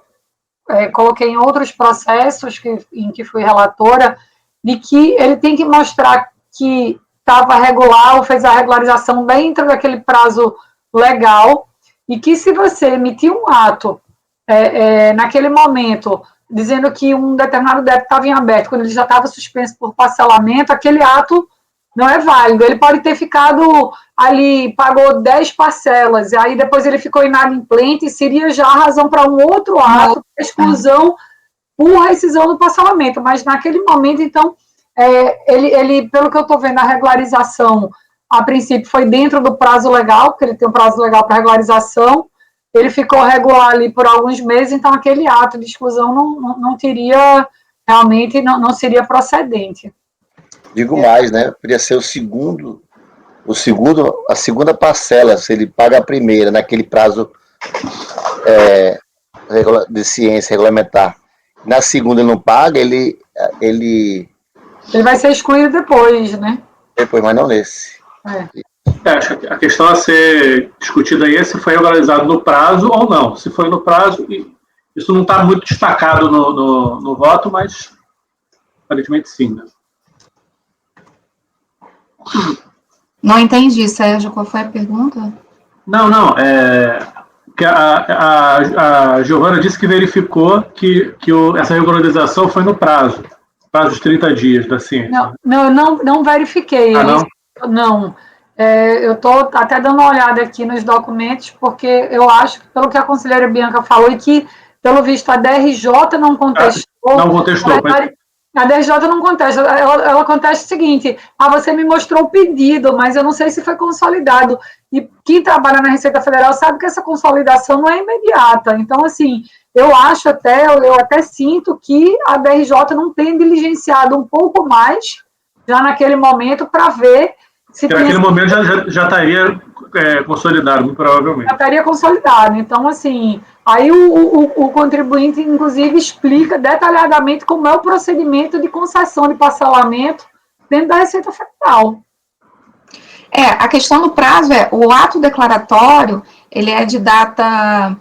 coloquei em outros processos em que fui relatora, de que ele tem que mostrar que estava regular ou fez a regularização dentro daquele prazo legal, e que se você emitir um ato naquele momento, dizendo que um determinado débito estava em aberto, quando ele já estava suspenso por parcelamento, aquele ato não é válido. Ele pode ter ficado ali, pagou 10 parcelas, e aí depois ele ficou inadimplente, e seria já a razão para um outro ato, exclusão por rescisão do parcelamento. Mas naquele momento, então, ele, pelo que eu estou vendo, a regularização, a princípio, foi dentro do prazo legal, porque ele tem um prazo legal para regularização, ele ficou regular ali por alguns meses, então aquele ato de exclusão não teria, realmente, não seria procedente. Digo mais, né? Podia ser a segunda parcela, se ele paga a primeira, naquele prazo de ciência regulamentar. Na segunda ele não paga, ele vai ser excluído depois, né? Depois, mas não nesse. Acho que a questão a ser discutida aí é se foi regularizado no prazo ou não. Se foi no prazo, isso não está muito destacado no voto, mas aparentemente sim, né? Não entendi, Sérgio, qual foi a pergunta? Não, que a Giovana disse que verificou que essa regularização foi no prazo de 30 dias da ciência. Não verifiquei. Não? Não. Eu estou até dando uma olhada aqui nos documentos, porque eu acho, pelo que a conselheira Bianca falou, e que, pelo visto, a DRJ não contestou. Não contestou. A DRJ não contesta, ela contesta o seguinte: você me mostrou o pedido, mas eu não sei se foi consolidado. E quem trabalha na Receita Federal sabe que essa consolidação não é imediata. Então, assim, eu até sinto que a DRJ não tem diligenciado um pouco mais, já naquele momento, para ver se... Porque naquele momento já estaria consolidado, muito provavelmente. Já estaria consolidado. Então, assim, aí o contribuinte, inclusive, explica detalhadamente como é o procedimento de concessão de parcelamento dentro da Receita Federal. A questão do prazo o ato declaratório, ele é de data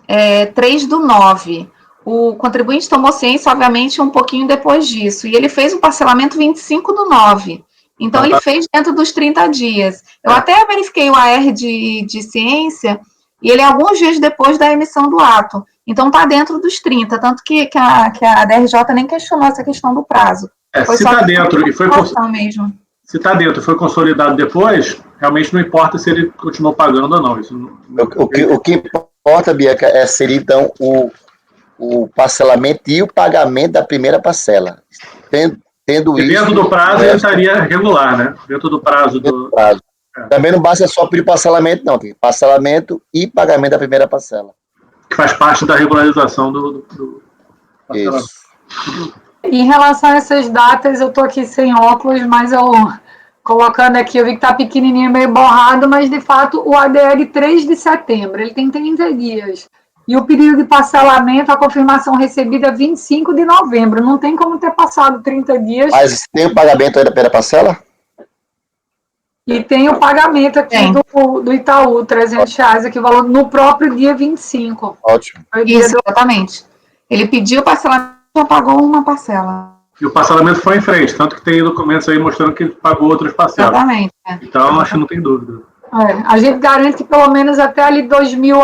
3/9. O contribuinte tomou ciência, obviamente, um pouquinho depois disso, e ele fez o parcelamento 25/9. Então, ele fez dentro dos 30 dias. Eu até verifiquei o AR de ciência, e ele é alguns dias depois da emissão do ato. Então, está dentro dos 30, tanto que a DRJ nem questionou essa questão do prazo. Se está dentro e foi mesmo. Se está dentro e foi consolidado depois, realmente não importa se ele continuou pagando ou não. Isso o que importa, Bianca, seria, então, o parcelamento e o pagamento da primeira parcela. Tendo isso... Dentro do prazo, ele estaria regular, né? Dentro do prazo. Também não basta só pedir parcelamento, não. Tem parcelamento e pagamento da primeira parcela. Que faz parte da regularização do parcelamento. Isso. Em relação a essas datas, eu estou aqui sem óculos, mas eu colocando aqui, eu vi que está pequenininho, meio borrado, mas, de fato, o ADL 3 de setembro, ele tem 30 dias. E o período de parcelamento, a confirmação recebida 25 de novembro. Não tem como ter passado 30 dias. Mas tem o pagamento aí da primeira parcela? E tem o pagamento aqui do Itaú, R$300 aqui, o valor no próprio dia 25. Ótimo. Isso, exatamente. Ele pediu parcelamento, já pagou uma parcela. E o parcelamento foi em frente, tanto que tem documentos aí mostrando que ele pagou outras parcelas. Exatamente. Então, acho que não tem dúvida. A gente garante que pelo menos até ali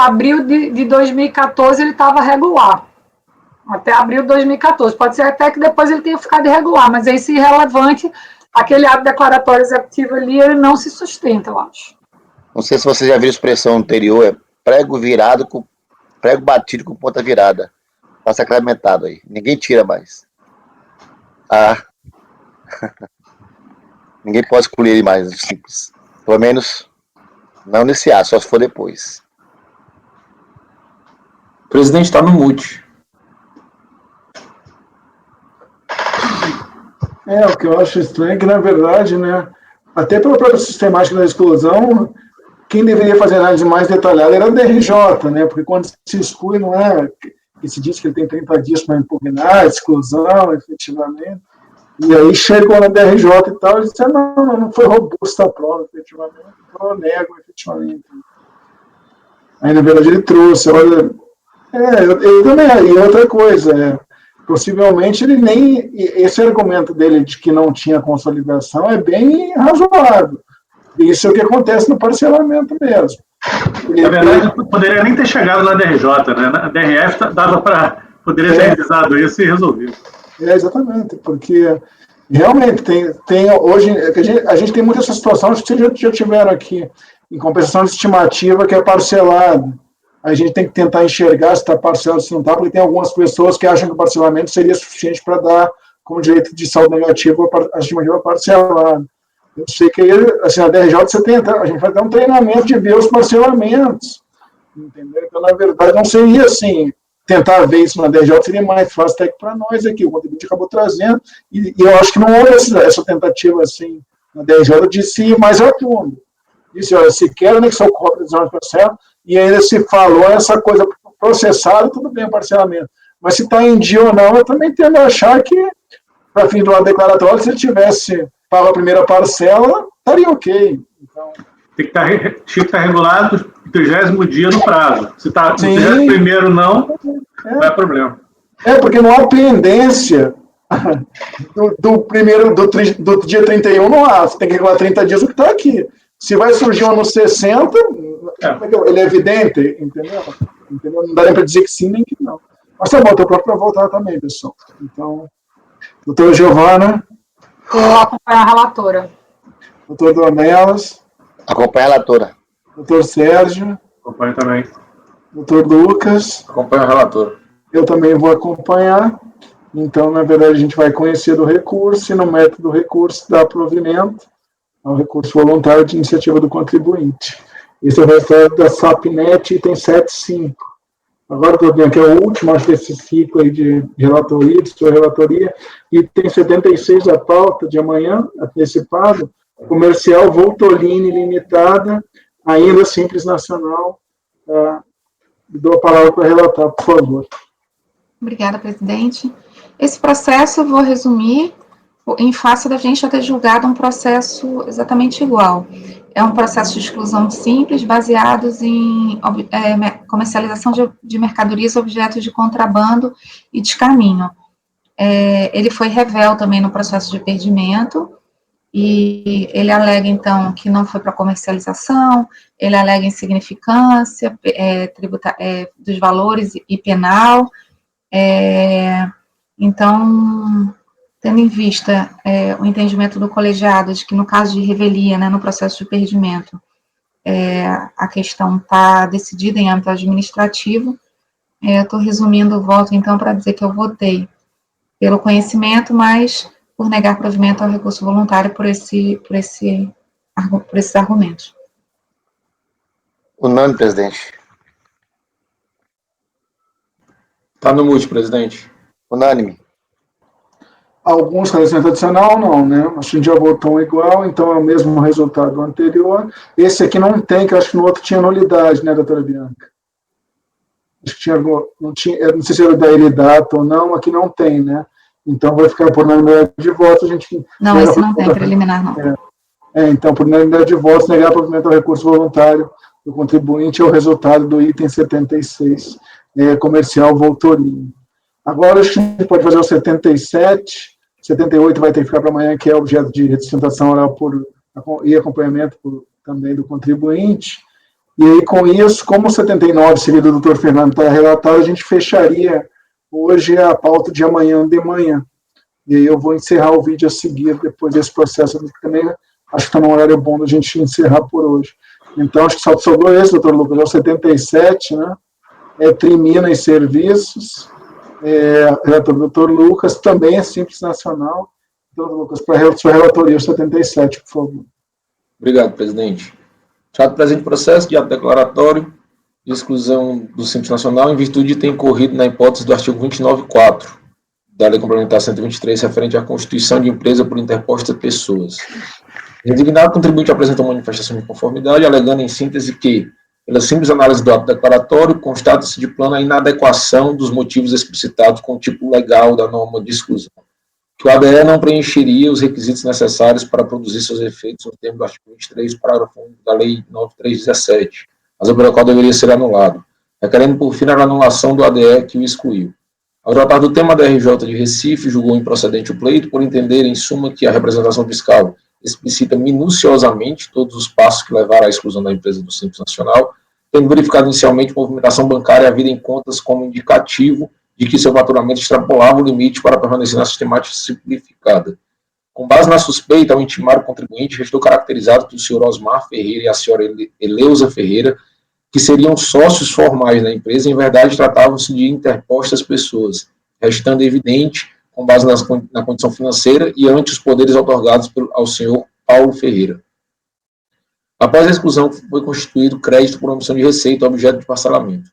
abril de 2014 ele estava regular. Até abril de 2014. Pode ser até que depois ele tenha ficado irregular, mas aí, se irrelevante, aquele ato declaratório executivo ali, ele não se sustenta, eu acho. Não sei se você já viu a expressão anterior, é prego batido com ponta virada. Tá sacramentado aí. Ninguém tira mais. Ninguém pode excluir ele mais, simples. Pelo menos não nesse ato, só se for depois. O presidente está no mute. O que eu acho estranho é que, na verdade, né, até pela própria sistemática da exclusão, quem deveria fazer análise mais detalhada era a DRJ, né, porque quando se exclui, não é que se diz que ele tem 30 dias para impugnar a exclusão, efetivamente, e aí chegou na DRJ e tal, e disse, não foi robusta a prova, efetivamente, então eu nego, efetivamente. Aí, na verdade, ele trouxe, olha, eu também, e outra coisa, possivelmente ele nem, esse argumento dele de que não tinha consolidação é bem razoável. Isso é o que acontece no parcelamento mesmo. Na verdade, poderia nem ter chegado na DRJ, né? Na DRF poderia ter revisado isso e resolvido. Exatamente, porque realmente tem hoje, a gente tem muita essa situação, acho que vocês já tiveram aqui, em compensação de estimativa que é parcelado. A gente tem que tentar enxergar se está parcelado ou se não está, porque tem algumas pessoas que acham que o parcelamento seria suficiente para dar como direito de saldo negativo a estimativa parcelada. Eu sei que assim, na DRJ a gente vai ter um treinamento de ver os parcelamentos, entendeu? Então, na verdade, não seria assim, tentar ver isso na DRJ seria mais fácil até que para nós aqui, o contribuinte acabou trazendo, e eu acho que não houve essa tentativa assim, na DRJ de se ir mais a fundo. Disse, olha, se quer anexar o cópia do processo, e ainda se falou essa coisa processada, tudo bem o parcelamento. Mas se está em dia ou não, eu também tendo a achar que, para fim do ato declaratório, se ele tivesse pago a primeira parcela, estaria ok. Então, tinha que estar regulado no 30º dia no prazo. Se está no 31º não é problema. Porque não há pendência do dia 31, não há. Você tem que regular 30 dias o que está aqui. Se vai surgir um no 60, ele é evidente, entendeu? Não dá nem para dizer que sim, nem que não. Mas tá bom, estou pronto para voltar também, pessoal. Então, doutora Giovana. Vou acompanhar a relatora. Doutor Dornelas. Acompanha a relatora. Doutor Sérgio. Acompanho também. Doutor Lucas. Acompanha a relatora. Eu também vou acompanhar. Então, na verdade, a gente vai conhecer do recurso e no método do recurso dá provimento ao recurso voluntário de iniciativa do contribuinte. Esse é o resultado da SAPNet, item 7.5. Agora estou vendo que é o último, acho, desse ciclo aí de relatoria, de sua relatoria, item 76 da pauta de amanhã, antecipado, comercial Voltoline Limitada, ainda Simples Nacional. Dou a palavra para relatar, por favor. Obrigada, presidente. Esse processo eu vou resumir em face da gente já ter julgado um processo exatamente igual. É um processo de exclusão simples, baseados em comercialização de mercadorias, objetos de contrabando e descaminho. Ele foi revel também no processo de perdimento, e ele alega, então, que não foi para comercialização, ele alega insignificância dos valores e penal. Então, tendo em vista o entendimento do colegiado de que, no caso de revelia, no processo de perdimento, a questão está decidida em âmbito administrativo, eu estou resumindo o voto, então, para dizer que eu votei pelo conhecimento, mas por negar provimento ao recurso voluntário por esses argumentos. Unânime, presidente. Está no mute, presidente. Unânime. Algum esclarecimento adicional, não, né? Acho que a gente já votou igual, então é o mesmo resultado do anterior. Esse aqui não tem, que eu acho que no outro tinha nulidade, né, doutora Bianca? Acho que não sei se era da Eridata ou não, aqui não tem, né? Então vai ficar por unanimidade de voto, a gente... Não, esse não tem, preliminar não. Então, por unanimidade de votos, negar provimento ao recurso voluntário do contribuinte é o resultado do item 76, comercial Voltorini. Agora, acho que a gente pode fazer o 77, 78 vai ter que ficar para amanhã, que é objeto de sustentação oral e acompanhamento também do contribuinte. E aí, com isso, como o 79, seguido do doutor Fernando, está relatado, a gente fecharia hoje a pauta de amanhã de manhã. E aí eu vou encerrar o vídeo a seguir, depois desse processo, que também acho que está num horário bom da gente encerrar por hoje. Então, acho que só sobrou esse, doutor Lucas, é o 77, né? Trimina e Serviços, doutor Lucas, também é Simples Nacional. Doutor Lucas, para a sua relatoria, o 77, por favor. Obrigado, presidente. Chato presente processo de ato declaratório de exclusão do Simples Nacional, em virtude de ter incorrido na hipótese do artigo 29.4 da Lei Complementar 123, referente à constituição de empresa por interpostas pessoas. O indignado contribuinte apresentou uma manifestação de conformidade, alegando em síntese que, pela simples análise do ato declaratório, constata-se de plano a inadequação dos motivos explicitados com o tipo legal da norma de exclusão, que o ADE não preencheria os requisitos necessários para produzir seus efeitos no termo do artigo 23, parágrafo 1 da Lei 9.317, razão pela qual deveria ser anulado, requerendo por fim a anulação do ADE que o excluiu. Ao tratar do tema da RJ de Recife, julgou improcedente o pleito por entender, em suma, que a representação fiscal explicita minuciosamente todos os passos que levaram à exclusão da empresa do Simples Nacional, tendo verificado inicialmente movimentação bancária havida em contas como indicativo de que seu faturamento extrapolava o limite para permanecer na sistemática simplificada. Com base na suspeita, ao intimar o contribuinte, restou caracterizado que o senhor Osmar Ferreira e a senhora Eleusa Ferreira, que seriam sócios formais da empresa, em verdade tratavam-se de interpostas pessoas, restando evidente, com base na condição financeira e ante os poderes outorgados ao senhor Paulo Ferreira. Após a exclusão, foi constituído crédito por omissão de receita, objeto de parcelamento.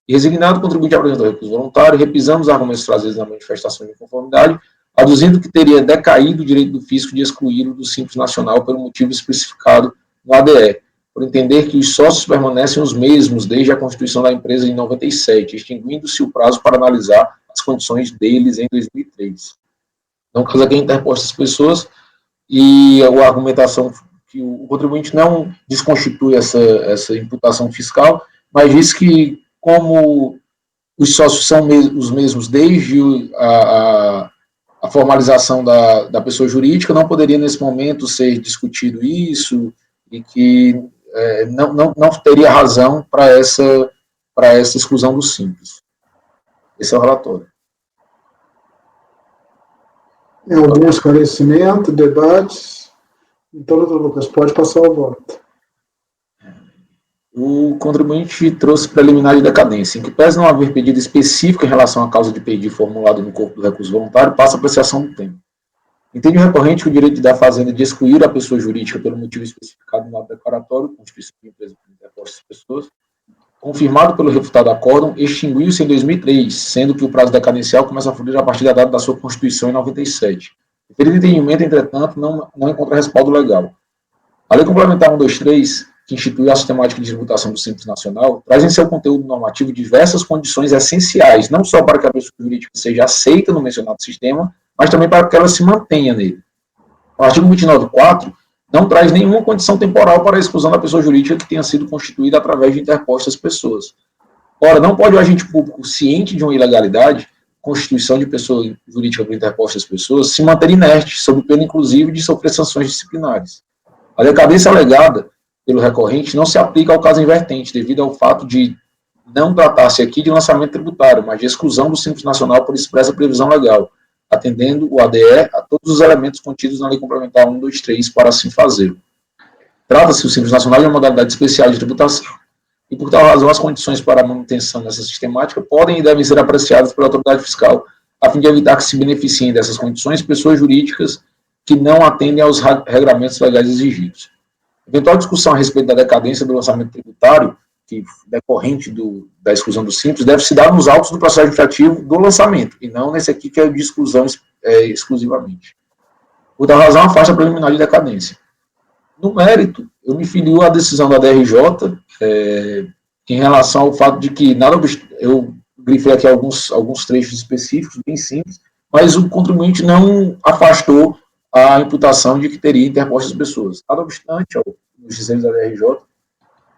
E resignado, o contribuinte apresentou recurso voluntário, repisando os argumentos trazidos na manifestação de inconformidade, aduzindo que teria decaído o direito do fisco de excluí-lo do Simples Nacional pelo motivo especificado no ADE, por entender que os sócios permanecem os mesmos desde a constituição da empresa em 97, extinguindo-se o prazo para analisar as condições deles em 2003. Então, caso aqui interpostas pessoas, e a argumentação que o contribuinte não desconstitui essa imputação fiscal, mas diz que, como os sócios são os mesmos desde a formalização da pessoa jurídica, não poderia, nesse momento, ser discutido isso, e que não teria razão para essa exclusão do Simples. Esse é o relatório. Algum esclarecimento, debates? Então, doutor Lucas, pode passar o voto. O contribuinte trouxe preliminar de decadência, em que, pese não haver pedido específico em relação à causa de pedir formulado no corpo do recurso voluntário, passa a apreciação do tema. Entende o recorrente que o direito da Fazenda de excluir a pessoa jurídica pelo motivo especificado no ato declaratório, constituição de empresa por interpostas pessoas, confirmado pelo refutado acórdão, extinguiu-se em 2003, sendo que o prazo decadencial começa a fluir a partir da data da sua constituição em 97. O referido entendimento, entretanto, não encontra respaldo legal. A Lei Complementar 123, que institui a sistemática de tributação do Simples Nacional, traz em seu conteúdo normativo diversas condições essenciais, não só para que a pessoa jurídica seja aceita no mencionado sistema, mas também para que ela se mantenha nele. O artigo 29.4 não traz nenhuma condição temporal para a exclusão da pessoa jurídica que tenha sido constituída através de interpostas pessoas. Ora, não pode o agente público, ciente de uma ilegalidade, constituição de pessoa jurídica por interpostas pessoas, se manter inerte, sob pena inclusive de sofrer sanções disciplinares. A decadência alegada pelo recorrente não se aplica ao caso invertente, devido ao fato de não tratar-se aqui de lançamento tributário, mas de exclusão do Simples Nacional por expressa previsão legal, atendendo o ADE a todos os elementos contidos na Lei Complementar 123 para assim fazer. Trata-se o Simples Nacional de uma modalidade especial de tributação, e por tal razão as condições para a manutenção dessa sistemática podem e devem ser apreciadas pela autoridade fiscal, a fim de evitar que se beneficiem dessas condições pessoas jurídicas que não atendem aos regramentos legais exigidos. Eventual discussão a respeito da decadência do lançamento tributário, que decorrente da exclusão do Simples, deve se dar nos autos do processo administrativo do lançamento, e não nesse aqui que é de exclusão exclusivamente. Por tal razão, afasta a preliminar de decadência. No mérito, eu me filio à decisão da DRJ, em relação ao fato de que, eu grifei aqui alguns trechos específicos, bem simples, mas o contribuinte não afastou a imputação de que teria interposto as pessoas. Nada obstante, nos dizeres da DRJ,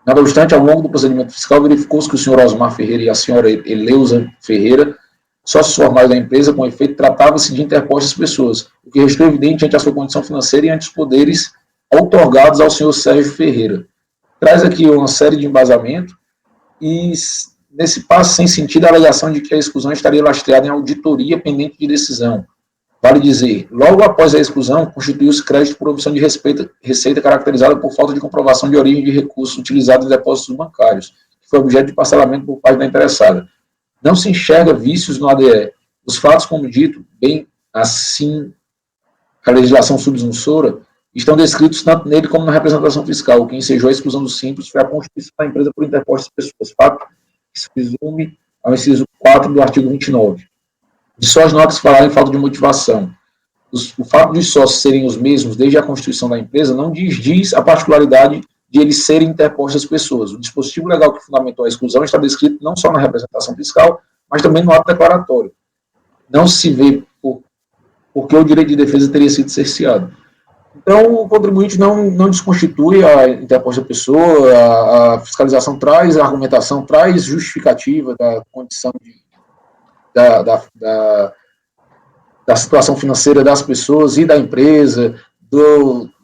nada obstante, ao longo do procedimento fiscal, verificou-se que o senhor Osmar Ferreira e a senhora Eleusa Ferreira, sócios formais da empresa, com efeito, tratava-se de interpostas pessoas, o que restou evidente ante a sua condição financeira e ante os poderes outorgados ao senhor Sérgio Ferreira. Traz aqui uma série de embasamento e, nesse passo sem sentido, a alegação de que a exclusão estaria lastreada em auditoria pendente de decisão. Vale dizer, logo após a exclusão, constituiu-se crédito por omissão de receita caracterizada por falta de comprovação de origem de recursos utilizados em depósitos bancários, que foi objeto de parcelamento por parte da interessada. Não se enxerga vícios no ADE. Os fatos, como dito, bem assim a legislação subsunsora, estão descritos tanto nele como na representação fiscal. O que ensejou a exclusão do simples foi a constituição da empresa por interpostas pessoas, fato que se presume ao inciso 4 do artigo 29. De só as notas falarem em falta de motivação. O fato de os sócios serem os mesmos desde a constituição da empresa não diz a particularidade de eles serem interpostas pessoas. O dispositivo legal que fundamentou a exclusão está descrito não só na representação fiscal, mas também no ato declaratório. Não se vê porque o direito de defesa teria sido cerceado. Então, o contribuinte não desconstitui a interposta pessoa, a fiscalização traz, a argumentação traz justificativa da condição da situação financeira das pessoas e da empresa,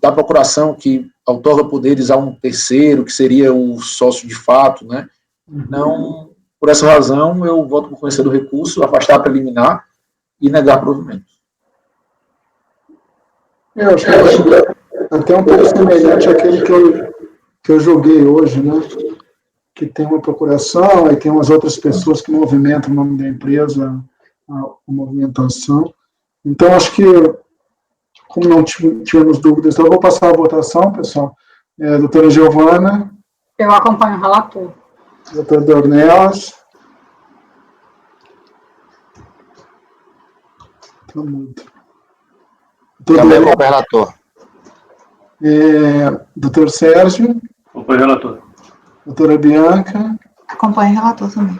da procuração que outorga poderes a um terceiro, que seria o sócio de fato, né? Então, por essa razão, eu voto por conhecer do recurso, afastar a preliminar e negar provimento. Eu acho que até um pouco semelhante àquele que eu joguei hoje, né? Que tem uma procuração, aí tem umas outras pessoas que movimentam o nome da empresa, a movimentação. Então, acho que, como não tivemos dúvidas, então eu vou passar a votação, pessoal. Doutora Giovana. Eu acompanho o relator. Doutora Dornelas. Tá muito. Também acompanho o relator. Doutor Sérgio. Acompanho o relator. Doutora Bianca. Acompanho o relator também.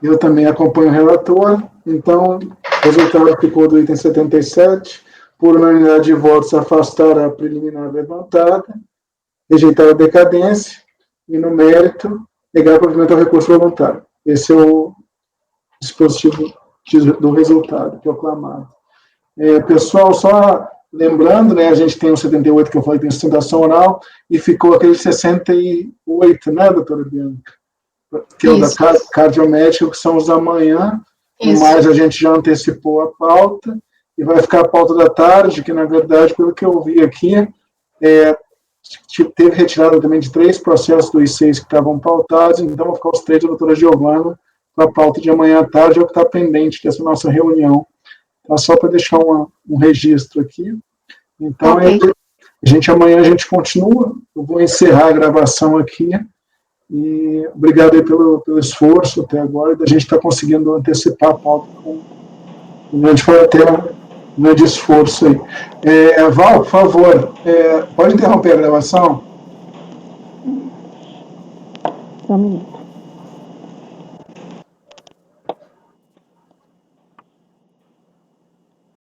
Eu também acompanho o relator. Então, o resultado ficou do item 77. Por unanimidade de votos, afastar a preliminar levantada, rejeitar a decadência e, no mérito, negar o provimento ao recurso voluntário. Esse é o dispositivo do resultado, proclamado. Pessoal, só lembrando, né, a gente tem o 78 que eu falei, tem sustentação oral, e ficou aquele 68, né, doutora Bianca? Que é o da cardiomédica, que são os da manhã, mas a gente já antecipou a pauta, e vai ficar a pauta da tarde, que, na verdade, pelo que eu vi aqui, teve retirada também de 3 processos dos 6 que estavam pautados, então vão ficar os 3 da doutora Giovana para a pauta de amanhã à tarde, é o que está pendente dessa nossa reunião. Tá, só para deixar um registro aqui. Então, amanhã a gente continua. Eu vou encerrar a gravação aqui. E obrigado aí pelo esforço até agora, da gente estar conseguindo antecipar a pauta com um grande esforço aí. Val, por favor, pode interromper a gravação? Só um minuto.